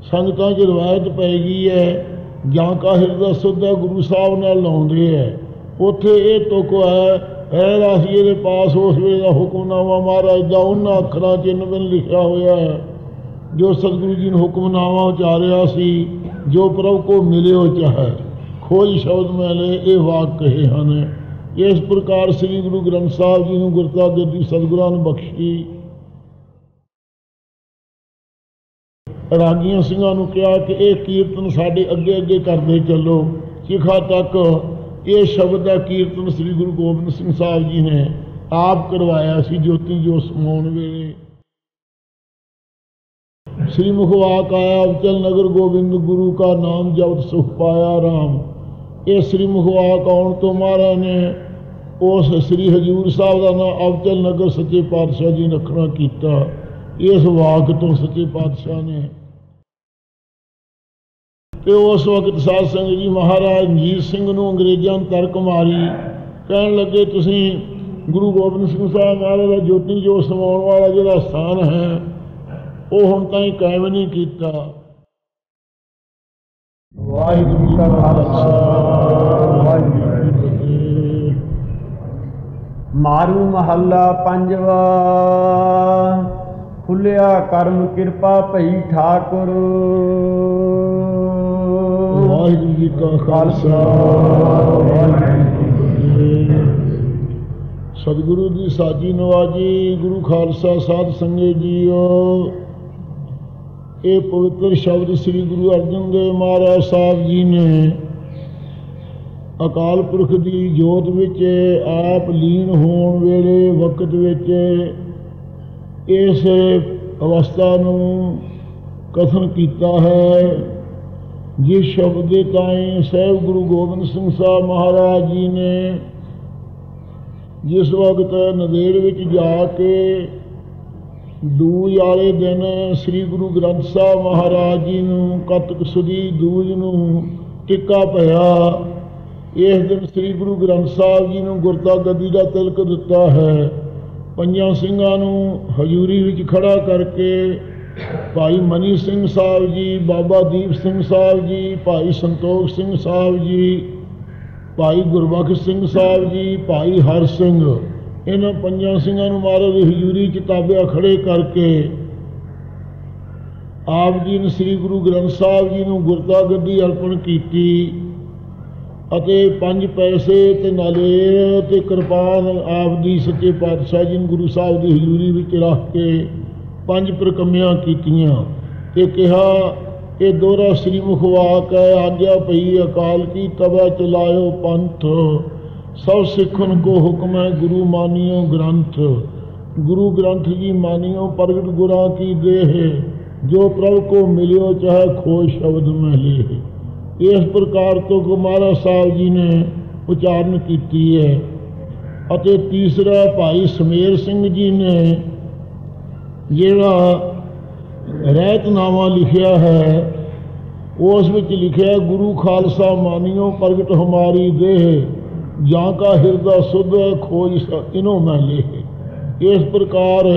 संगतां च रवायत पै गई है, जां का हिरदा सुध है गुरु साहब नाल लाउंदे है। उत्थे ये तुक है रासिए के पास उस वेले का हुक्मनामा महाराज का उन्होंने अखरां चिन्ह बिन लिखा होया है, जो सतगुरु जी ने हुक्मनामा उचारिया सी, जो प्रभु को मिलियो चाहे खोज शब्द मैले ये वाक कहे हैं। इस प्रकार श्री गुरु ग्रंथ साहब जी ने गुरता गद्दी सतगुरां ने बख्शी। रागियां सिंघां नूं कहा कि यह कीर्तन साडे अगे अगे करते चलो। चिखा तक ये शब्द का कीर्तन श्री गुरु गोबिंद सिंह साहब जी ने आप करवाया सी। ज्योति जो समाउण वेले श्री मुखवाक आया अवचल नगर गोबिंद गुरु का नाम जपत सुख पाया राम। ये श्री मुखवाक आउण तो महाराज ने उस श्री हजूर साहब का नाम अवचल नगर सच्चे पातशाह जी ने रखना किया। इस वाक तो सच्चे पातशाह ने तो उस वक्त साध संगत जी महाराज रणजीत सिंह नूं अंग्रेज़ां ने तरक मारी, कहन लगे तुसीं गुरु गोबिंद सिंह साहब महाराज का ज्योति जो समाउण वाला जिहड़ा स्थान है वो हुण ताईं कायम नहीं कीता। वाहिगुरू जी का खालसा वाहिगुरू जी की फतेह। मारू महला पंजवा। खुलिया कर्म कृपा भई ठाकुर। वाहिगुरू जी का खालसा वाहिगुरू जी की फतेह। सतगुरु की साजी नवाजी गुरु खालसा साध संगत जीओ। ये पवित्र शब्द श्री गुरु अर्जन देव महाराज साहब जी ने अकाल पुरख की जोत विच आप लीन होने वेले वक्त विच इस अवस्था नूं कथन किया है, जिस शब्द के ताईं सहब गुरु गोबिंद सिंह साहब महाराज जी ने जिस वक्त नदेड़ विच जाके दूज वाले दिन श्री गुरु ग्रंथ साहब महाराज जी नूं कतक सुदी दूज नूं टिक्का पिया। इस दिन श्री गुरु ग्रंथ साहब जी नूं गुरता गद्दी का तिलक दिता है। पंजां सिंघां नूं हजूरी विच खड़ा करके भाई मनी सिंह साहब जी, बाबा दीप सिंह साहब जी, भाई संतोख सिंह साहब जी, भाई गुरबख्श सिंह साहब जी, भाई हर सिंह, इन्हां पंजां सिंघां नूं महाराज दी हजूरी च ताबिया खड़े करके आप जी ने श्री गुरु ग्रंथ साहब जी नूं गुरता गद्दी अर्पण कीती अते 5 पैसे ते नालेर ते किरपान आप दी सच्चे पातशाह जी ने गुरु साहब दी हजूरी विच रख के 5 प्रकम्यां कीतियां ते कहा ये दोहरा श्री मुखवाक है। आज्ञा पई अकाल की तबा चलायो पंथ, सब सिखन को हुक्म है गुरु मानियो ग्रंथ। गुरु ग्रंथ जी मानियो प्रगट गुरा की देह, जो प्रभु को मिलियो चाहे खोज शब्द में ले। इस प्रकार तो महाराज साहब जी ने उच्चारण की है। अते तीसरा भाई समेर सिंह जी ने जिहड़ा रहतनामा लिखिया है उस विच लिखिया गुरु खालसा मानियो प्रगट हमारी देह, जां का हिरदा सुध है खोज इनो मैं ले। इस प्रकार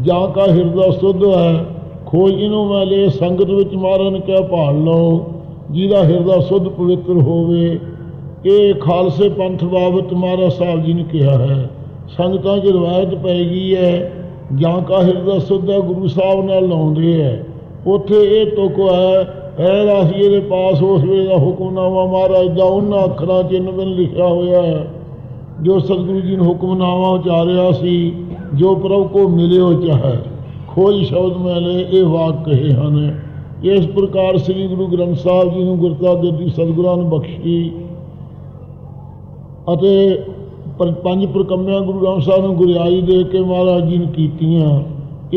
जां का हिरदा सुध है खोज इनो मैं ले। संगत विच महाराज ने क्या भाल लो जिहदा हिरदा सुध पवित्र होवे। ये खालसे पंथ बाबत महाराज साहब जी ने कहा है। संगतां च रवायत पै गई है, जां का हिरदा सुध है गुरु साहब नाल लाउंदे है। उत्थे ये तुक है रासिए के पास उस वेले का हुक्मनामा महाराज का उन्होंने अखरां चिन्ह बिन लिखा होया है, जो सतगुरु जी ने हुक्मनामा उचारिया सी, जो प्रभु को मिलियो चाहे खोज शब्द मैले ये वाक कहे हैं। इस प्रकार श्री गुरु ग्रंथ साहब जी ने गुरता गद्दी सतगुरां ने बख्शी अते 5 प्रकम्यां गुरु ग्रंथ साहब ने गुरियाई दे के महाराज जी ने कीतियां।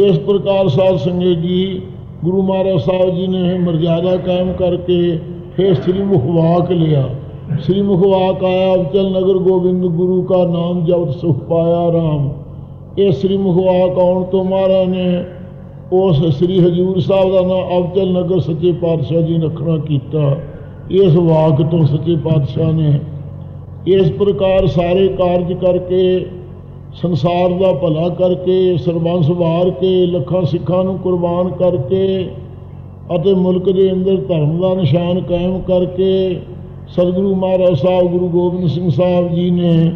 इस प्रकार साध संगत जी गुरु महाराज साहब जी ने मर्यादा कायम करके फिर श्री मुखवाक लिया। श्री मुखवाक आया अवचल नगर गोबिंद गुरु का नाम जपत सुख पाया राम। ये श्री मुखवाक आउण तो महाराज ने उस श्री हजूर साहब का नाम अवचल नगर सच्चे पातशाह जी ने रखना किया। इस वाक तो सच्चे पातशाह ने इस प्रकार सारे कार्य करके संसार का भला करके सरबंस वार के लखां सिखां नूं कुर्बान करके ਅਤੇ ਮੁਲਕ ਦੇ ਅੰਦਰ ਧਰਮ ਦਾ ਨਿਸ਼ਾਨ ਕਾਇਮ ਕਰਕੇ ਸਤਿਗੁਰੂ ਮਹਾਰਾਜ ਸਾਹਿਬ ਗੁਰੂ ਗੋਬਿੰਦ ਸਿੰਘ ਸਾਹਿਬ ਜੀ ਨੇ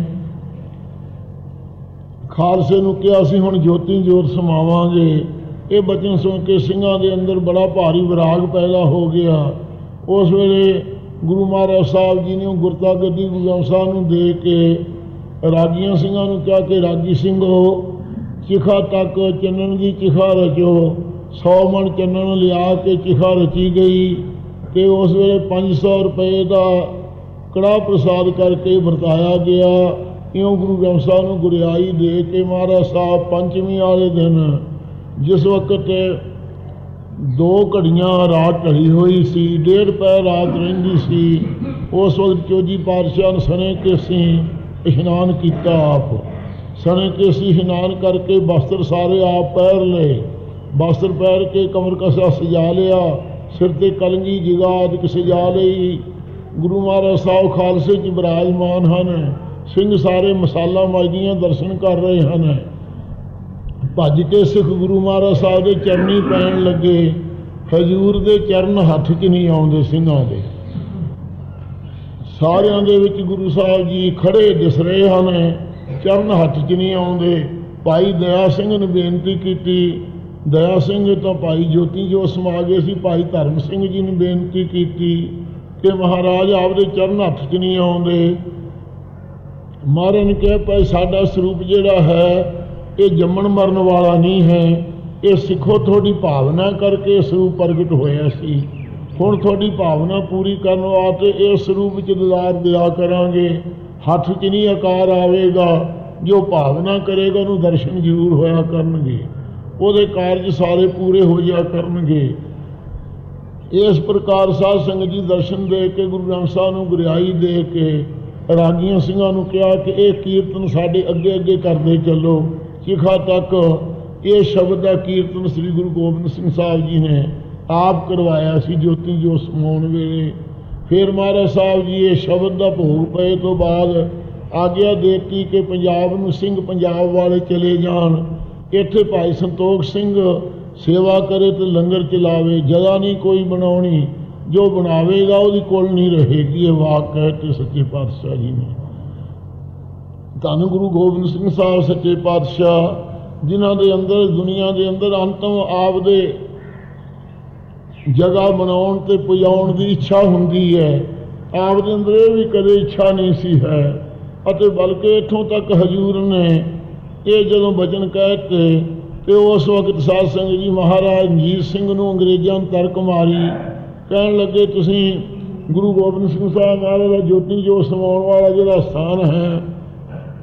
ਖਾਲਸੇ ਨੂੰ ਕਿਹਾ ਸੀ ਹੁਣ ਜੋਤੀ ਜੋਤ ਸਮਾਵਾਂਗੇ। ਇਹ ਬਚਨ ਸੁਣ ਕੇ ਸਿੰਘਾਂ ਦੇ ਅੰਦਰ ਬੜਾ ਭਾਰੀ ਵਿਰਾਗ ਪੈਦਾ ਹੋ ਗਿਆ। ਉਸ ਵੇਲੇ ਗੁਰੂ ਮਹਾਰਾਜ ਸਾਹਿਬ ਜੀ ਨੇ ਗੁਰਤਾ ਗੱਦੀ ਗੁਰੂ ਗ੍ਰੰਥ ਸਾਹਿਬ ਨੂੰ ਦੇ ਕੇ ਰਾਗੀਆਂ ਸਿੰਘਾਂ ਨੂੰ ਕਿਹਾ ਕਿ ਰਾਗੀ ਸਿੰਘੋ ਚਿਖਾ ਤੱਕ ਚੰਨਣ ਦੀ ਚਿਖਾ ਰਚੋ। 100 ਮਣ ਚੰਨਣ ਲਿਆ ਕੇ ਚਿਖਾ ਰਚੀ ਗਈ ਤੇ ਉਸ ਵੇਲੇ 500 ਰੁਪਏ ਦਾ ਕੜਾਹ ਪ੍ਰਸਾਦ ਕਰਕੇ ਵਰਤਾਇਆ ਗਿਆ। ਇਉਂ ਗੁਰੂ ਗ੍ਰੰਥ ਸਾਹਿਬ ਨੂੰ ਗੁਰਿਆਈ ਦੇ ਕੇ ਮਹਾਰਾਜ ਸਾਹਿਬ ਪੰਚਮੀ ਵਾਲੇ ਦਿਨ ਜਿਸ ਵਕਤ 2 ਘੜੀਆਂ ਰਾਤ ਢਲੀ ਹੋਈ ਸੀ, 1.5 ਪੈ ਰਾਤ ਰਹਿੰਦੀ ਸੀ, ਉਸ ਵਕਤ ਚੋਜੀ ਪਾਤਸ਼ਾਹ ਨੇ ਸਣੇ ਕੇਸੀ ਇਸ਼ਨਾਨ ਕੀਤਾ। ਆਪ ਸਣੇ ਕੇਸੀ ਇਸ਼ਨਾਨ ਕਰਕੇ ਬਸਤਰ ਸਾਰੇ ਆਪ ਪਹਿਰ ਲਏ। ਬਸਤਰ ਪਹਿਰ ਕੇ ਕਮਰ ਕਸਾ ਸਜਾ ਲਿਆ, ਸਿਰ ਤੇ ਕਲੰਗੀ ਜਿਗਾਦ ਸਜਾ ਲਈ। ਗੁਰੂ ਮਹਾਰਾਜ ਸਾਹਿਬ ਖਾਲਸੇ 'ਚ ਬਿਰਾਜਮਾਨ ਹਨ। ਸਿੰਘ ਸਾਰੇ ਮਸਾਲਾ ਮਾਜਦੀਆਂ ਦਰਸ਼ਨ ਕਰ ਰਹੇ ਹਨ। ਭੱਜ ਕੇ ਸਿੱਖ ਗੁਰੂ ਮਹਾਰਾਜ ਸਾਹਿਬ ਦੇ ਚਰਨੀ ਪੈਣ ਲੱਗੇ। ਹਜ਼ੂਰ ਦੇ ਚਰਨ ਹੱਥ 'ਚ ਨਹੀਂ ਆਉਂਦੇ ਸਿੰਘਾਂ ਦੇ। ਸਾਰਿਆਂ ਦੇ ਵਿੱਚ ਗੁਰੂ ਸਾਹਿਬ ਜੀ ਖੜੇ ਦਿਸ ਰਹੇ ਹਨ, ਚਰਨ ਹੱਥ 'ਚ ਨਹੀਂ ਆਉਂਦੇ। ਭਾਈ ਦਇਆ ਸਿੰਘ ਨੇ ਬੇਨਤੀ ਕੀਤੀ। ਦਇਆ ਸਿੰਘ ਤਾਂ ਭਾਈ ਜੋਤੀ ਜੋ ਸਮਾ ਗਏ ਸੀ। ਭਾਈ ਧਰਮ ਸਿੰਘ ਜੀ ਨੇ ਬੇਨਤੀ ਕੀਤੀ ਕਿ ਮਹਾਰਾਜ ਆਪਦੇ ਚਰਨ ਹੱਥ 'ਚ ਨਹੀਂ ਆਉਂਦੇ। ਮਹਾਰਾਜ ਨੇ ਕਿਹਾ ਭਾਈ ਸਾਡਾ ਸਰੂਪ ਜਿਹੜਾ ਹੈ ਇਹ ਜੰਮਣ ਮਰਨ ਵਾਲਾ ਨਹੀਂ ਹੈ। ਇਹ ਸਿੱਖੋ ਤੁਹਾਡੀ ਭਾਵਨਾ ਕਰਕੇ ਸਰੂਪ ਪ੍ਰਗਟ ਹੋਇਆ ਸੀ। ਹੁਣ ਤੁਹਾਡੀ ਭਾਵਨਾ ਪੂਰੀ ਕਰਨ ਵਾਸਤੇ ਇਸ ਸਰੂਪ ਵਿੱਚ ਦੀਦਾਰ ਦਿਆ ਕਰਾਂਗੇ। ਹੱਥ 'ਚ ਨਹੀਂ ਆਕਾਰ ਆਵੇਗਾ। ਜੋ ਭਾਵਨਾ ਕਰੇਗਾ ਉਹਨੂੰ ਦਰਸ਼ਨ ਜ਼ਰੂਰ ਹੋਇਆ ਕਰਨਗੇ, ਉਹਦੇ ਕਾਰਜ ਸਾਰੇ ਪੂਰੇ ਹੋ ਜਾਇਆ ਕਰਨਗੇ। ਇਸ ਪ੍ਰਕਾਰ ਸਾਧ ਸੰਗਤ ਜੀ ਦਰਸ਼ਨ ਦੇ ਕੇ ਗੁਰੂ ਗ੍ਰੰਥ ਸਾਹਿਬ ਨੂੰ ਗੁਰਿਆਈ ਦੇ ਕੇ ਰਾਗੀਆਂ ਸਿੰਘਾਂ ਨੂੰ ਕਿਹਾ ਕਿ ਇਹ ਕੀਰਤਨ ਸਾਡੇ ਅੱਗੇ ਅੱਗੇ ਕਰਦੇ ਚੱਲੋ। ਚਿਖਾ ਤੱਕ ਇਹ ਸ਼ਬਦ ਦਾ ਕੀਰਤਨ ਸ੍ਰੀ ਗੁਰੂ ਗੋਬਿੰਦ ਸਿੰਘ ਸਾਹਿਬ ਜੀ ਨੇ ਆਪ ਕਰਵਾਇਆ ਸੀ ਜੋਤੀ ਜੋਤ ਸਮਾਉਣ ਵੇਲੇ। ਫਿਰ ਮਹਾਰਾਜ ਸਾਹਿਬ ਜੀ ਇਹ ਸ਼ਬਦ ਦਾ ਭੋਗ ਪਏ ਤੋਂ ਬਾਅਦ ਆਗਿਆ ਦੇ ਦਿੱਤੀ ਕਿ ਪੰਜਾਬ ਨੂੰ ਸਿੰਘ ਪੰਜਾਬ ਵਾਲੇ ਚਲੇ ਜਾਣ। ਇੱਥੇ ਭਾਈ ਸੰਤੋਖ ਸਿੰਘ ਸੇਵਾ ਕਰੇ ਤੇ ਲੰਗਰ ਚਲਾਵੇ। ਜਗ੍ਹਾ ਨਹੀਂ ਕੋਈ ਬਣਾਉਣੀ, ਜੋ ਬਣਾਵੇਗਾ ਉਹਦੀ ਕੋਲ ਨਹੀਂ ਰਹੇਗੀ। ਇਹ ਵਾਕ ਕਹਿ ਕੇ ਸੱਚੇ ਪਾਤਸ਼ਾਹ ਜੀ ਨੇ ਧੰਨ ਗੁਰੂ ਗੋਬਿੰਦ ਸਿੰਘ ਸਾਹਿਬ ਸੱਚੇ ਪਾਤਸ਼ਾਹ ਜਿਨ੍ਹਾਂ ਦੇ ਅੰਦਰ ਦੁਨੀਆ ਦੇ ਅੰਦਰ ਅੰਤਮ ਆਪਦੇ ਜਗ੍ਹਾ ਬਣਾਉਣ ਤੇ ਪੁਜਾਉਣ ਦੀ ਇੱਛਾ ਹੁੰਦੀ ਹੈ। ਆਪਦੇ ਅੰਦਰ ਇਹ ਵੀ ਕਦੇ ਇੱਛਾ ਨਹੀਂ ਸੀ ਹੈ ਅਤੇ ਬਲਕਿ ਇੱਥੋਂ ਤੱਕ ਹਜ਼ੂਰ ਨੇ ਇਹ ਜਦੋਂ ਬਚਨ ਕਹਿ ਕੇ ਤੇ ਉਸ ਵਕਤ ਸਾਧ ਸੰਗਤ ਜੀ ਮਹਾਰਾਜ ਰਣਜੀਤ ਸਿੰਘ ਨੂੰ ਅੰਗਰੇਜ਼ਾਂ ਨੇ ਤਰਕ ਮਾਰੀ। ਕਹਿਣ ਲੱਗੇ ਤੁਸੀਂ ਗੁਰੂ ਗੋਬਿੰਦ ਸਿੰਘ ਸਾਹਿਬ ਮਹਾਰਾਜ ਦਾ ਜੋਤੀ ਜੋਤ ਸਮਾਉਣ ਵਾਲਾ ਜਿਹੜਾ ਸਥਾਨ ਹੈ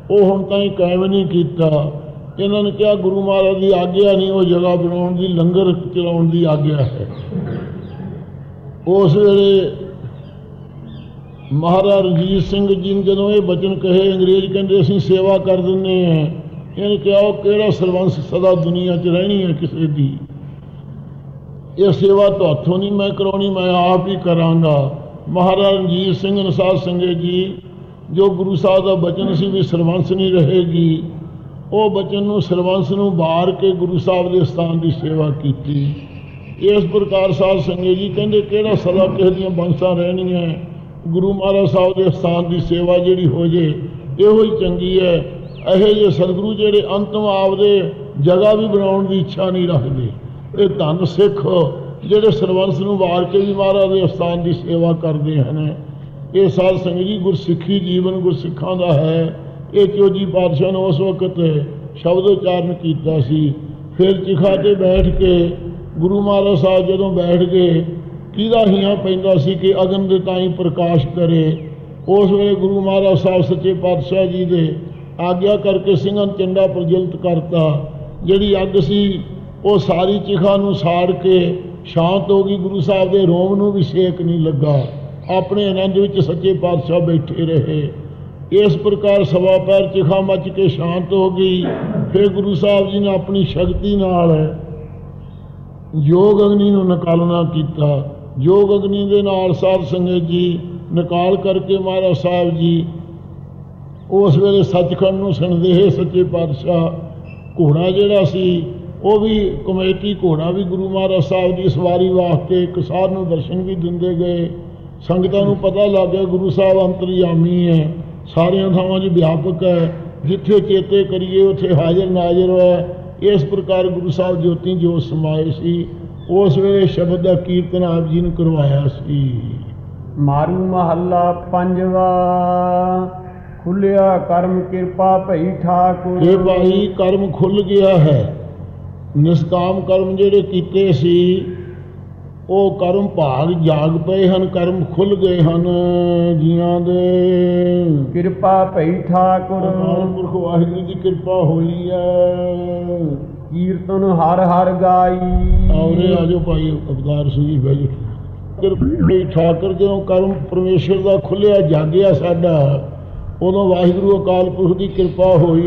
ਉਹ ਹੁਣ ਤਾਈਂ ਕਾਇਮ ਨਹੀਂ ਕੀਤਾ। ਇਹਨਾਂ ਨੇ ਕਿਹਾ ਗੁਰੂ ਮਹਾਰਾਜ ਦੀ ਆਗਿਆ ਨਹੀਂ ਉਹ ਜਗ੍ਹਾ ਬਣਾਉਣ ਦੀ, ਲੰਗਰ ਚਲਾਉਣ ਦੀ ਆਗਿਆ ਹੈ। ਉਸ ਵੇਲੇ ਮਹਾਰਾਜ ਰਣਜੀਤ ਸਿੰਘ ਜੀ ਨੇ ਜਦੋਂ ਇਹ ਬਚਨ ਕਹੇ, ਅੰਗਰੇਜ਼ ਕਹਿੰਦੇ ਅਸੀਂ ਸੇਵਾ ਕਰ ਦਿੰਦੇ ਹਾਂ। ਇਹਨੇ ਕਿਹਾ ਉਹ ਕਿਹੜਾ ਸਰਵੰਸ ਸਦਾ ਦੁਨੀਆ 'ਚ ਰਹਿਣੀ ਹੈ ਕਿਸੇ ਦੀ। ਇਹ ਸੇਵਾ ਤੁਹਾਥੋਂ ਨਹੀਂ ਮੈਂ ਕਰਾਉਣੀ, ਮੈਂ ਆਪ ਹੀ ਕਰਾਂਗਾ। ਮਹਾਰਾਜ ਰਣਜੀਤ ਸਿੰਘ ਨੇ ਸਾਧ ਸੰਗਤ ਜੀ ਜੋ ਗੁਰੂ ਸਾਹਿਬ ਦਾ ਬਚਨ ਸੀ ਵੀ ਸਰਵੰਸ ਨਹੀਂ ਰਹੇਗੀ, ਉਹ ਬਚਨ ਨੂੰ ਸਰਵੰਸ ਨੂੰ ਬਾਰ ਕੇ ਗੁਰੂ ਸਾਹਿਬ ਦੇ ਸਥਾਨ ਦੀ ਸੇਵਾ ਕੀਤੀ। ਇਸ ਪ੍ਰਕਾਰ ਸਾਧ ਸੰਗਤ ਜੀ ਕਹਿੰਦੇ ਕਿਹੜਾ ਸਦਾ ਕਿਸੇ ਦੀਆਂ ਬੰਸਾਂ ਰਹਿਣੀਆਂ, ਗੁਰੂ ਮਹਾਰਾਜ ਸਾਹਿਬ ਦੇ ਸਥਾਨ ਦੀ ਸੇਵਾ ਜਿਹੜੀ ਹੋ ਜੇ ਇਹੋ ਹੀ ਚੰਗੀ ਹੈ। ਇਹੋ ਜਿਹੇ ਸਤਿਗੁਰੂ ਜਿਹੜੇ ਅੰਤਮ ਆਪਦੇ ਜਗ੍ਹਾ ਵੀ ਬਣਾਉਣ ਦੀ ਇੱਛਾ ਨਹੀਂ ਰੱਖਦੇ। ਇਹ ਧੰਨ ਸਿੱਖ ਜਿਹੜੇ ਸਰਵੰਸ ਨੂੰ ਵਾਰ ਕੇ ਵੀ ਮਹਾਰਾਜ ਦੇ ਸਥਾਨ ਦੀ ਸੇਵਾ ਕਰਦੇ ਹਨ। ਇਹ ਸਾਧ ਸੰਗਤ ਜੀ ਗੁਰਸਿੱਖੀ ਜੀਵਨ ਗੁਰਸਿੱਖਾਂ ਦਾ ਹੈ। ਇਹ ਚੋਜੀ ਪਾਤਸ਼ਾਹ ਨੇ ਉਸ ਵਕਤ ਸ਼ਬਦ ਉਚਾਰਨ ਕੀਤਾ ਸੀ। ਫਿਰ ਚਿਖਾ 'ਤੇ ਬੈਠ ਕੇ ਗੁਰੂ ਮਹਾਰਾਜ ਸਾਹਿਬ ਜਦੋਂ ਬੈਠ ਗਏ, ਕਿਹਦਾ ਹੀਆਂ ਪੈਂਦਾ ਸੀ ਕਿ ਅਗਨ ਦੇ ਤਾਈਂ ਪ੍ਰਕਾਸ਼ ਕਰੇ। ਉਸ ਵੇਲੇ ਗੁਰੂ ਮਹਾਰਾਜ ਸਾਹਿਬ ਸੱਚੇ ਪਾਤਸ਼ਾਹ ਜੀ ਦੇ ਆਗਿਆ ਕਰਕੇ ਸਿੰਘਾਂ ਨੂੰ ਚੰਡਾ ਪ੍ਰਜਵਲਿਤ ਕਰਤਾ। ਜਿਹੜੀ ਅੱਗ ਸੀ ਉਹ ਸਾਰੀ ਚਿਖਾ ਨੂੰ ਸਾੜ ਕੇ ਸ਼ਾਂਤ ਹੋ ਗਈ। ਗੁਰੂ ਸਾਹਿਬ ਦੇ ਰੋਮ ਨੂੰ ਵੀ ਸੇਕ ਨਹੀਂ ਲੱਗਾ। ਆਪਣੇ ਆਨੰਦ ਵਿੱਚ ਸੱਚੇ ਪਾਤਸ਼ਾਹ ਬੈਠੇ ਰਹੇ। ਇਸ ਪ੍ਰਕਾਰ ਸਵਾ ਪੈਰ ਚਿਖਾ ਮੱਚ ਕੇ ਸ਼ਾਂਤ ਹੋ ਗਈ। ਫਿਰ ਗੁਰੂ ਸਾਹਿਬ ਜੀ ਨੇ ਆਪਣੀ ਸ਼ਕਤੀ ਨਾਲ ਯੋਗ ਅਗਨੀ ਨੂੰ ਨਿਕਾਲਣਾ ਕੀਤਾ। ਯੋਗ ਅਗਨੀ ਦੇ ਨਾਲ ਸਾਧ ਸੰਗਤ ਜੀ ਨਿਕਾਲ ਕਰਕੇ ਮਹਾਰਾਜ ਸਾਹਿਬ ਜੀ ਉਸ ਵੇਲੇ ਸੱਚਖੰਡ ਨੂੰ ਸੰਦੇਹ ਸੱਚੇ ਪਾਤਸ਼ਾਹ ਘੋੜਾ ਜਿਹੜਾ ਸੀ ਉਹ ਵੀ ਕਮੇਟੀ ਘੋੜਾ ਵੀ ਗੁਰੂ ਮਹਾਰਾਜ ਸਾਹਿਬ ਦੀ ਸਵਾਰੀ ਵਾਸਤੇ ਇੱਕ ਸਾਧ ਨੂੰ ਦਰਸ਼ਨ ਵੀ ਦਿੰਦੇ ਗਏ। ਸੰਗਤਾਂ ਨੂੰ ਪਤਾ ਲੱਗ ਗਿਆ ਗੁਰੂ ਸਾਹਿਬ ਅੰਤਰਯਾਮੀ ਹੈ, ਸਾਰੀਆਂ ਥਾਵਾਂ 'ਚ ਵਿਆਪਕ ਹੈ, ਜਿੱਥੇ ਚੇਤੇ ਕਰੀਏ ਉੱਥੇ ਹਾਜ਼ਰ ਨਾਜ਼ਰ ਹੈ। ਇਸ ਪ੍ਰਕਾਰ ਗੁਰੂ ਸਾਹਿਬ ਜੋਤੀ ਜੋਤ ਸਮਾਏ ਸੀ। ਉਸ ਵੇਲੇ ਸ਼ਬਦ ਦਾ ਕੀਰਤਨ ਆਪ ਜੀ ਨੇ ਕਰਵਾਇਆ ਸੀ। ਮਾਰੂ ਮਹੱਲਾ ਪੰਜਵਾ। ਖੁੱਲਿਆ ਕਰਮ ਕਿਰਪਾ ਭਈ ਠਾਕੁਰ। ਇਹ ਭਾਈ ਕਰਮ ਖੁੱਲ ਗਿਆ ਹੈ। ਨਿਸ਼ਕਾਮ ਕਰਮ ਜਿਹੜੇ ਕੀਤੇ ਸੀ ਉਹ ਕਰਮ ਭਾਗ ਜਾਗ ਪਏ ਹਨ, ਕਰਮ ਖੁੱਲ ਗਏ ਹਨ ਜੀਆਂ ਦੇ। ਕਿਰਪਾ ਭਈ ਠਾਕੁਰ। ਪੁਰਖ ਵਾਹਿਗੁਰੂ ਦੀ ਕਿਰਪਾ ਹੋਈ ਹੈ। ਕੀਰਤਨ ਹਰ ਹਰ ਗਾਈ। ਆਉਰੇ ਆਜੋ ਭਾਈ ਅਵਤਾਰ ਸਿੰਘ ਜੀ ਬੈਠੋ। ਕਿਰਪਾ ਠਾਕੁਰ ਜਦੋਂ ਕਰਮ ਪਰਮੇਸ਼ਰ ਦਾ ਖੁੱਲਿਆ ਜਾਗਿਆ ਸਾਡਾ, ਉਦੋਂ ਵਾਹਿਗੁਰੂ ਅਕਾਲ ਪੁਰਖ ਦੀ ਕਿਰਪਾ ਹੋਈ।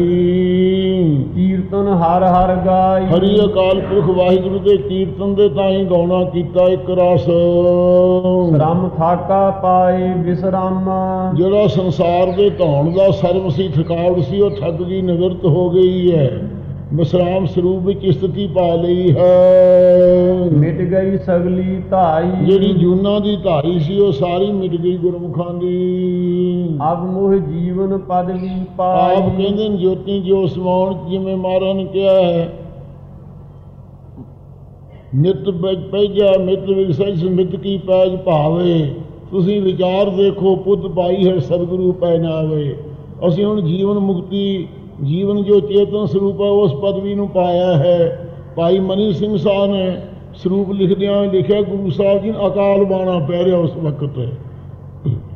ਕੀਰਤਨ ਹਰ ਹਰ ਗਾਈ। ਹਰੀ ਅਕਾਲ ਪੁਰਖ ਵਾਹਿਗੁਰੂ ਦੇ ਕੀਰਤਨ ਦੇ ਤਾਂ ਹੀ ਗਾਉਣਾ ਕੀਤਾ ਇੱਕ ਰਸ। ਸ਼ਰਮ ਥਾਕਾ ਪਾਏ ਵਿਸਰਾਮਾ। ਜਿਹੜਾ ਸੰਸਾਰ ਦੇ ਧੌਣ ਦਾ ਸਰਬ ਸੀ, ਥਕਾਵਟ ਸੀ, ਉਹ ਥੱਕ ਗਈ, ਨਿਵਰਤ ਹੋ ਗਈ ਹੈ। ਵਿਸਰਾਮ ਸਰੂਪ ਵਿੱਚ ਸਥਿਤੀ ਪਾ ਲਈ ਹੈ। ਮਿਟ ਗਈ ਸਗਲੀ ਧਾਈ। ਜਿਹੜੀ ਜੂਨਾਂ ਦੀ ਧਾਈ ਸੀ ਉਹ ਸਾਰੀ ਮਿਟ ਗਈ ਗੁਰਮੁਖਾਂ ਦੀ। ਅਬ ਮੋਹ ਜੀਵਨ ਪਦਵੀ ਪਾਈ। ਆਪ ਕਹਿੰਦੇ ਨੇ ਜੋਤੀ ਜੋ ਸਮਾਉਣ, ਜਿਵੇਂ ਮਹਾਰਾਜ ਨੇ ਕਿਹਾ ਹੈ, ਨਿਤ ਪੈਜਾ ਮਿਤ ਵਿਸਜ ਮਿਤ ਕੀ ਪੈਜ ਭਾਵੇ। ਤੁਸੀਂ ਵਿਚਾਰ ਦੇਖੋ ਪੁੱਤ ਪਾਈ ਹੈ ਸਤਿਗੁਰੂ ਪੈ ਨਾਵੇ। ਅਸੀਂ ਹੁਣ ਜੀਵਨ ਮੁਕਤੀ, ਜੀਵਨ ਜੋ ਚੇਤਨ ਸਰੂਪ ਹੈ ਉਸ ਪਦਵੀ ਨੂੰ ਪਾਇਆ ਹੈ। ਭਾਈ ਮਨੀ ਸਿੰਘ ਸਾਹਿਬ ਨੇ ਸਰੂਪ ਲਿਖਦਿਆਂ ਲਿਖਿਆ ਗੁਰੂ ਸਾਹਿਬ ਜੀ ਨੂੰ ਅਕਾਲ ਬਾਣਾ ਪੈ ਰਿਹਾ ਉਸ ਵਕਤ।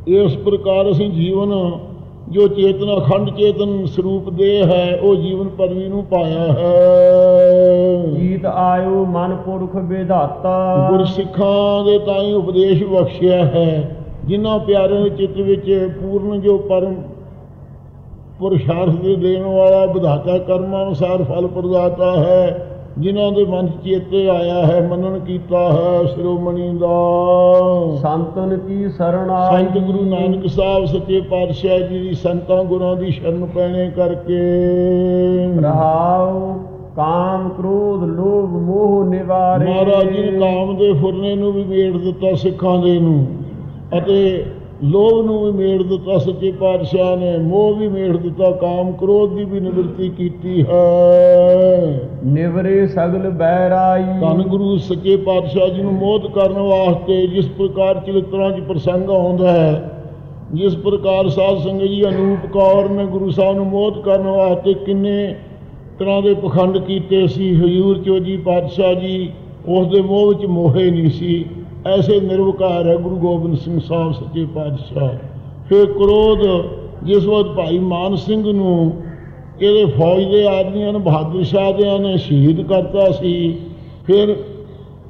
ਇਸ ਪ੍ਰਕਾਰ ਅਸੀਂ ਜੀਵਨ ਜੋ ਚੇਤਨ ਅਖੰਡ ਚੇਤਨ ਸਰੂਪ ਦੇ ਹੈ ਉਹ ਜੀਵਨ ਪਦਵੀ ਨੂੰ ਪਾਇਆ ਹੈ। ਜੀਤ ਆਇਓ ਮਨ ਪੁਰਖ ਵਿਧਾਤਾ। ਗੁਰਸਿੱਖਾਂ ਦੇ ਤਾਂ ਹੀ ਉਪਦੇਸ਼ ਬਖਸ਼ਿਆ ਹੈ, ਜਿਨ੍ਹਾਂ ਪਿਆਰਿਆਂ ਦੇ ਚਿੱਤ ਵਿੱਚ ਪੂਰਨ ਜੋ ਪਰਮ ਪੁਰਸ਼ਾਰਥ ਦੇ ਦੇਣ ਵਾਲਾ ਵਿਧਾਤਾ ਕਰਮਾਂ ਅਨੁਸਾਰ ਫਲ ਪ੍ਰਦਾਤਾ ਹੈ, ਜਿਨ੍ਹਾਂ ਦੇ ਮਨ ਚੇਤੇ ਆਇਆ ਹੈ, ਮੰਨਣ ਕੀਤਾ ਹੈ ਸ਼੍ਰੋਮਣੀ ਦਾ। ਸੰਤਨ ਕੀ ਸ਼ਰਨ ਆਈ। ਸੰਤ ਗੁਰੂ ਨਾਨਕ ਸਾਹਿਬ ਸੱਚੇ ਪਾਤਸ਼ਾਹ ਜੀ ਦੀ ਸੰਤਾਂ ਗੁਰਾਂ ਦੀ ਸ਼ਰਨ ਪੈਣੇ ਕਰਕੇ। ਰਹਾਉ ਕਾਮ ਕ੍ਰੋਧ ਲੋਭ ਮੋਹ ਨਿਵਾਰੇ। ਮਹਾਰਾਜ ਜੀ ਨੇ ਕਾਮ ਦੇ ਫੁਰਨੇ ਨੂੰ ਵੀ ਮੇੜ ਦਿੱਤਾ ਸਿੱਖਾਂ ਦੇ ਨੂੰ, ਅਤੇ ਲੋਭ ਨੂੰ ਵੀ ਮੇੜ ਦਿੱਤਾ ਸੱਚੇ ਪਾਤਸ਼ਾਹ ਨੇ, ਮੋਹ ਵੀ ਮੇੜ ਦਿੱਤਾ, ਕਾਮ ਕ੍ਰੋਧ ਦੀ ਵੀ ਨਿਵਰਤੀ ਕੀਤੀ ਹੈ। ਨਿਵਰੇ ਸਗਲ ਬੈਰਾਈ। ਧੰਨ ਗੁਰੂ ਸੱਚੇ ਪਾਤਸ਼ਾਹ ਜੀ ਨੂੰ ਮੋਹਿਤ ਕਰਨ ਵਾਸਤੇ ਜਿਸ ਪ੍ਰਕਾਰ ਚਰਿਤਰਾਂ 'ਚ ਪ੍ਰਸੰਗ ਆਉਂਦਾ ਹੈ, ਜਿਸ ਪ੍ਰਕਾਰ ਸਾਧ ਸੰਗਤ ਜੀ ਅਨੂਪ ਕੌਰ ਨੇ ਗੁਰੂ ਸਾਹਿਬ ਨੂੰ ਮੋਹਿਤ ਕਰਨ ਵਾਸਤੇ ਕਿੰਨੇ ਤਰ੍ਹਾਂ ਦੇ ਪਖੰਡ ਕੀਤੇ ਸੀ। ਹਜ਼ੂਰ ਚੋਜੀ ਪਾਤਸ਼ਾਹ ਜੀ ਉਸ ਦੇ ਮੋਹ ਵਿੱਚ ਮੋਹੇ ਨਹੀਂ ਸੀ। ਐਸੇ ਨਿਰਵਕਾਰ ਹੈ ਗੁਰੂ ਗੋਬਿੰਦ ਸਿੰਘ ਸਾਹਿਬ ਸੱਚੇ ਪਾਤਸ਼ਾਹ। ਫਿਰ ਕ੍ਰੋਧ, ਜਿਸ ਵਕਤ ਭਾਈ ਮਾਨ ਸਿੰਘ ਨੂੰ ਇਹਦੇ ਫੌਜ ਦੇ ਆਦਮੀਆਂ ਨੇ, ਬਹਾਦਰ ਸ਼ਾਹ ਦਿਆਂ ਨੇ ਸ਼ਹੀਦ ਕਰਤਾ ਸੀ। ਫਿਰ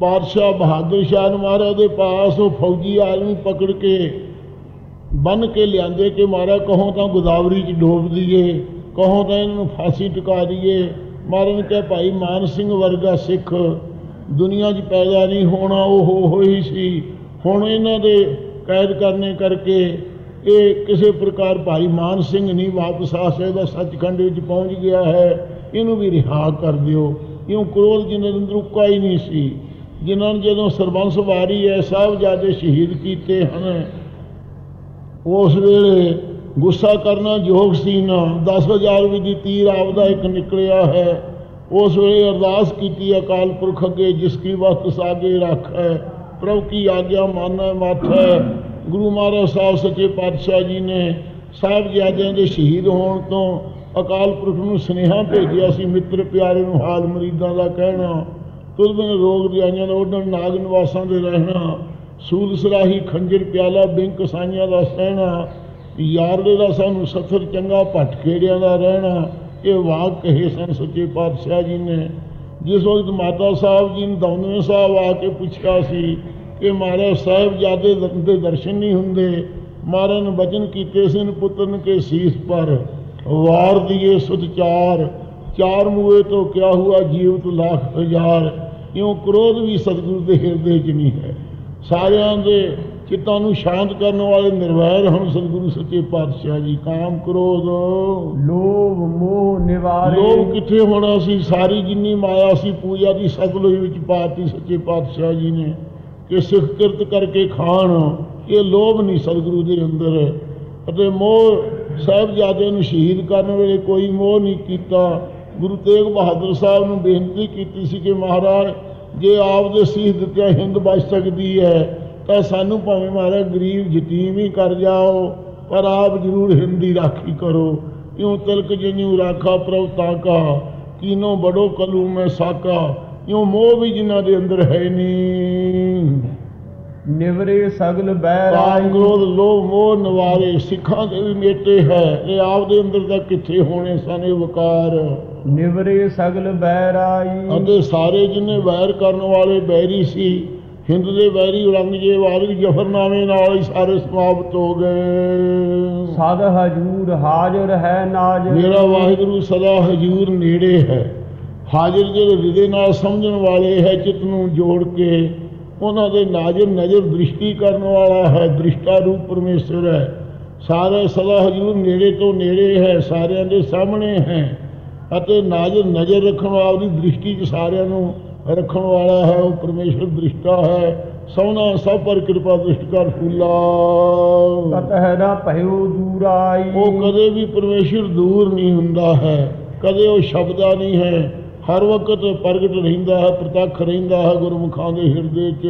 ਪਾਤਸ਼ਾਹ ਬਹਾਦਰ ਸ਼ਾਹ ਨੂੰ ਮਹਾਰਾਜ ਦੇ ਪਾਸ ਉਹ ਫੌਜੀ ਆਦਮੀ ਪਕੜ ਕੇ ਬੰਨ੍ਹ ਕੇ ਲਿਆਂਦੇ ਕਿ ਮਹਾਰਾਜ ਕਹੋ ਤਾਂ ਗੋਦਾਵਰੀ 'ਚ ਡੋਬ ਦਈਏ, ਕਹੋ ਤਾਂ ਇਹਨਾਂ ਨੂੰ ਫਾਂਸੀ ਟਿਕਾ ਦਈਏ। ਮਹਾਰਾਜ ਨੇ ਕਿਹਾ ਭਾਈ ਮਾਨ ਸਿੰਘ ਵਰਗਾ ਸਿੱਖ ਦੁਨੀਆ 'ਚ ਪੈਦਾ ਨਹੀਂ ਹੋਣਾ, ਉਹ ਹੋਈ ਸੀ। ਹੁਣ ਇਹਨਾਂ ਦੇ ਕੈਦ ਕਰਨੇ ਕਰਕੇ ਇਹ ਕਿਸੇ ਪ੍ਰਕਾਰ ਭਾਈ ਮਾਨ ਸਿੰਘ ਨਹੀਂ ਵਾਪਸ ਆ ਸਕਦਾ, ਸੱਚਖੰਡ ਵਿੱਚ ਪਹੁੰਚ ਗਿਆ ਹੈ, ਇਹਨੂੰ ਵੀ ਰਿਹਾ ਕਰ ਦਿਓ। ਇਉਂ ਕ੍ਰੋਧ ਜਿਹਨਾਂ ਦੇ ਅੰਦਰ ਉੱਕਾ ਹੀ ਨਹੀਂ ਸੀ, ਜਿਨ੍ਹਾਂ ਨੇ ਜਦੋਂ ਸਰਬੰਸ ਵਾਰੀ ਹੈ ਸਾਹਿਬਜ਼ਾਦੇ ਸ਼ਹੀਦ ਕੀਤੇ ਹਨ, ਉਸ ਵੇਲੇ ਗੁੱਸਾ ਕਰਨਾ ਯੋਗ ਸੀ ਨਾ। 10,000 ਵੀ ਦੀ ਤੀਰ ਆਪਦਾ ਇੱਕ ਨਿਕਲਿਆ ਹੈ। ਉਸ ਵੇਲੇ ਅਰਦਾਸ ਕੀਤੀ ਅਕਾਲ ਪੁਰਖ ਅੱਗੇ, ਜਿਸ ਕੀ ਵਕਤ ਸਾਗੇ ਰੱਖ ਹੈ, ਪ੍ਰਭੂ ਕੀ ਆਗਿਆ ਮਾਨੈ ਮਾਥੈ। ਗੁਰੂ ਮਹਾਰਾਜ ਸਾਹਿਬ ਸੱਚੇ ਪਾਤਸ਼ਾਹ ਜੀ ਨੇ ਸਾਹਿਬਜ਼ਾਦਿਆਂ ਦੇ ਸ਼ਹੀਦ ਹੋਣ ਤੋਂ ਅਕਾਲ ਪੁਰਖ ਨੂੰ ਸੁਨੇਹਾ ਭੇਜਿਆ ਸੀ, ਮਿੱਤਰ ਪਿਆਰੇ ਨੂੰ ਹਾਲ ਮਰੀਦਾਂ ਦਾ ਕਹਿਣਾ, ਤੁਧ ਬਿਨ ਰੋਗ ਰਿਆਈਆਂ ਦਾ ਉੱਡਣ, ਨਾਗ ਨਿਵਾਸਾਂ ਦੇ ਰਹਿਣਾ, ਸੂਲ ਸਰਾਹੀ ਖੰਜਰ ਪਿਆਲਾ ਬਿੰਕ ਸਾਈਆਂ ਦਾ ਸਹਿਣਾ, ਯਾਰਲੇ ਦਾ ਸਾਨੂੰ ਸਥਰ ਚੰਗਾ ਭੱਟ ਖੇੜਿਆਂ ਦਾ ਰਹਿਣਾ। ਇਹ ਵਾਕ ਕਹੇ ਸਨ ਸੱਚੇ ਪਾਤਸ਼ਾਹ ਜੀ ਨੇ। ਜਿਸ ਵਕਤ ਮਾਤਾ ਸਾਹਿਬ ਜੀ ਨੇ ਦੌਨੇ ਸਾਹਿਬ ਆ ਕੇ ਪੁੱਛਿਆ ਸੀ ਕਿ ਮਹਾਰਾਜ ਸਾਹਿਬਜ਼ਾਦੇ ਦੇ ਦਰਸ਼ਨ ਨਹੀਂ ਹੁੰਦੇ, ਮਹਾਰਾਜ ਨੇ ਬਚਨ ਕੀਤੇ ਸਨ ਪੁੱਤਰਨ ਕੇ ਸੀਸ ਪਰ ਵਾਰ ਦੀਏ ਸੁਧ ਚਾਰ, ਚਾਰ ਮੂਏ ਤੋਂ ਕਿਆ ਹੁਆ ਜੀਵਤ ਲੱਖ ਹਜ਼ਾਰ। ਇਉਂ ਕ੍ਰੋਧ ਵੀ ਸਤਿਗੁਰੂ ਦੇ ਹਿਰਦੇ 'ਚ ਨਹੀਂ ਹੈ। ਸਾਰਿਆਂ ਦੇ चित्तां नूं शांत करने वाले निर्वैर हन सतगुरु सच्चे पातशाह जी। काम क्रोध लोभ मोह निवारे लोभ किथे होना सी, सारी जिन्नी माया सी पूजा की सतलुज विच पाती सच्चे पातशाह जी ने कि सिख किरत करके खाण, ये लोभ नहीं सतगुरु के अंदर। अते मोह साहिबजादे नूं शहीद करने वेले कोई मोह नहीं कीता। गुरु तेग बहादुर साहब नूं बेनती कीती सी कि महाराज जे आप दे सीस दित्तिया हिंद बच सकती है तो सानू भावें महाराज गरीब यतीम ही कर जाओ, पर आप जरूर हिंद की राखी करो। यूं तिलक जिन्यूं राखा प्रभ ताका, कीनो बड़ो कलू में साका। यूं मोह भी जिन्हां दे अंदर है नहीं। निवरे सगल काम बैराई क्रोध लोभ मोह निवारे सिखां दे भी मेटे है, ये आप दे अंदर तक किथे होने सन वकार। निवरे सगल बैराई ਅਤੇ ਸਾਰੇ ਜਿन्ने ਵੈਰ ਕਰਨ ਵਾਲੇ ਬੈਰੀ ਸੀ, ਹਿੰਦ ਦੇ ਵੈਰੀ ਔਰੰਗਜ਼ੇਬ ਜਫਰਨਾਮੇ ਨਾਲ ਹੀ ਸਾਰੇ ਸਮਾਪਤ ਹੋ ਗਏ। ਸਦ ਹਜੂਰ ਹਾਜ਼ਰ ਹੈ ਨਾਜ ਮੇਰਾ ਵਾਹਿਗੁਰੂ ਸਦਾ ਹਜੂਰ ਨੇੜੇ ਹੈ। ਹਾਜ਼ਰ ਜਿਹੜੇ ਹਿਰਦੇ ਨਾਲ ਸਮਝਣ ਵਾਲੇ ਹੈ, ਚਿੱਤ ਨੂੰ ਜੋੜ ਕੇ ਉਹਨਾਂ ਦੇ ਨਾਜ਼ਰ ਨਜ਼ਰ ਦ੍ਰਿਸ਼ਟੀ ਕਰਨ ਵਾਲਾ ਹੈ, ਦ੍ਰਿਸ਼ਟਾ ਰੂਪ ਪਰਮੇਸ਼ਰ ਹੈ। ਸਾਰੇ ਸਦਾ ਹਜੂਰ ਨੇੜੇ ਤੋਂ ਨੇੜੇ ਹੈ, ਸਾਰਿਆਂ ਦੇ ਸਾਹਮਣੇ ਹੈ ਅਤੇ ਨਾਜ਼ਰ ਨਜ਼ਰ ਰੱਖਣ ਵਾਲਾ ਦੀ ਦ੍ਰਿਸ਼ਟੀ 'ਚ ਸਾਰਿਆਂ ਨੂੰ ਰੱਖਣ ਵਾਲਾ ਹੈ। ਉਹ ਪਰਮੇਸ਼ਰ ਦ੍ਰਿਸ਼ਟਾ ਹੈ, ਸਭਨਾ ਸਭ ਪਰ ਕਿਰਪਾ ਦ੍ਰਿਸ਼ਟ ਕਰ ਫੂਲਾ। ਕਤਹਿ ਨਾ ਭਇਓ ਦੂਰਾਈ ਉਹ ਕਦੇ ਵੀ ਪਰਮੇਸ਼ਰ ਦੂਰ ਨਹੀਂ ਹੁੰਦਾ ਹੈ, ਕਦੇ ਉਹ ਸ਼ਬਦਾ ਨਹੀਂ ਹੈ, ਹਰ ਵਕਤ ਪ੍ਰਗਟ ਰਹਿੰਦਾ ਹੈ, ਪ੍ਰਤੱਖ ਰਹਿੰਦਾ ਹੈ ਗੁਰਮੁਖਾਂ ਦੇ ਹਿਰਦੇ 'ਚ।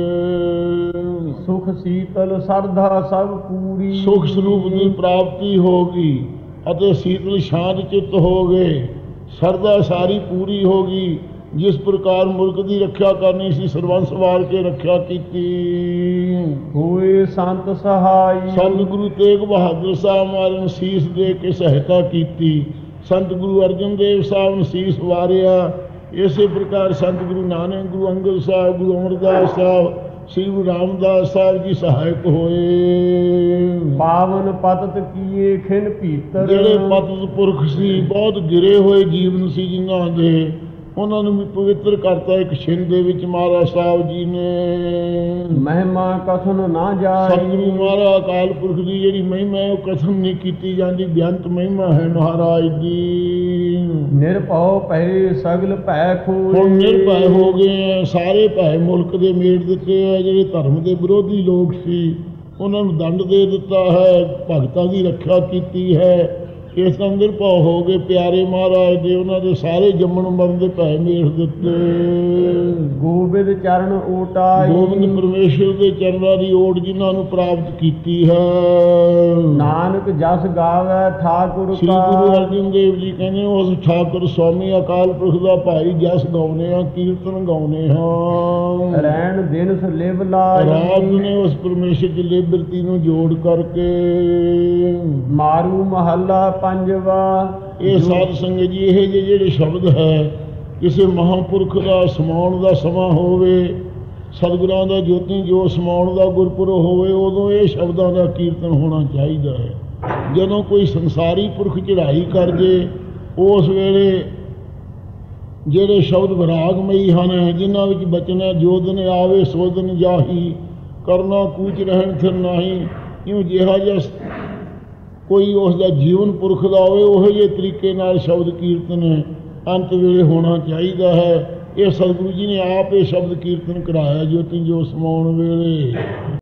ਸੁਖ ਸੀਤਲ ਸਰਧਾ ਸਭ ਪੂਰੀ ਸੁਖ ਸਰੂਪ ਦੀ ਪ੍ਰਾਪਤੀ ਹੋ ਗਈ ਅਤੇ ਸੀਤਲ ਸ਼ਾਂਤ ਚਿੱਤ ਹੋ ਗਏ, ਸਰਦਾ ਸਾਰੀ ਪੂਰੀ ਹੋ ਗਈ। जिस प्रकार मुल्क की रक्षा करनी सी, सरबंस वार के रक्षा की। होए संत सहाय संत गुरु तेग बहादुर साहब महाराज ने शीस दे के सहायता की। संत गुरु अर्जन देव साहब ने शीस वारिया। इसी प्रकार संत गुरु नानक, गुरु अंगद साहब, गुरु अमरदास साहब, श्री गुरु रामदास साहब जी सहायक होए। पावन पतत किए खिन भीतर जेड़े पतत पुरख सी, बहुत गिरे हुए जीवन सी जिन्हां दे, उन्होंने भी पवित्र करता एक छिन दे विच महाराज साहब जी ने। महिमा कथन ना जाए सतगुरु महाराज अकाल पुरख की जिहड़ी महिमा है कथन नहीं की जाती, बेअंत महिमा है महाराज दी। निरभव भय सगल भय खोए, हुण निर्भय हो गए हैं, सारे भय मुल्क दे मेट दिते है। जिहड़े धर्म के विरोधी लोग सी उन्होंने दंड दे दिता है, भगतां की रक्षा की है। इस अंदर भाव हो गए प्यारे महाराज दे, उन्होंने सारे जम्मण मरण के भय मेट दिते। गोबिंद चरण ओटाई, गोबिंद परमेश्वर के चरणों की ओट जिन्होंने प्राप्त की है। नानक जस गावे ठाकुर श्री गुरु अर्जन देव जी कहने उस ठाकुर स्वामी अकाल पुरख का भाई जस गाउने हाँ, कीर्तन गाउने हाँ। रैन दिन लिव लाय, रात ने उस परमेश्वर की लिबरती नूं जोड़ करके। मारू महला पंजवा ये साध संगत जी ये जिहड़े शब्द है किसी महापुरख का समाउण का समा होवे, सतगुरां दा ज्योति जो समाउण का गुरपुरब होवे, उदों ये शब्दां का कीर्तन होना चाहिए है। जदों कोई संसारी पुरख चढ़ाई कर जे उस वेले जिहड़े शब्द विरागमई हन, जिन्हां विच बचना जो दिन आवे सो दिन जाही, करना कूच रहन फिर नाही। इउं जिहा जिहा कोई उसका जीवन पुरख का होवे उहो जे तरीके नाल शब्द कीर्तन अंत वेले होना चाहिए है। ये सतगुरु जी ने आप ये शब्द कीर्तन कराया ज्योति जो समाउण वेले।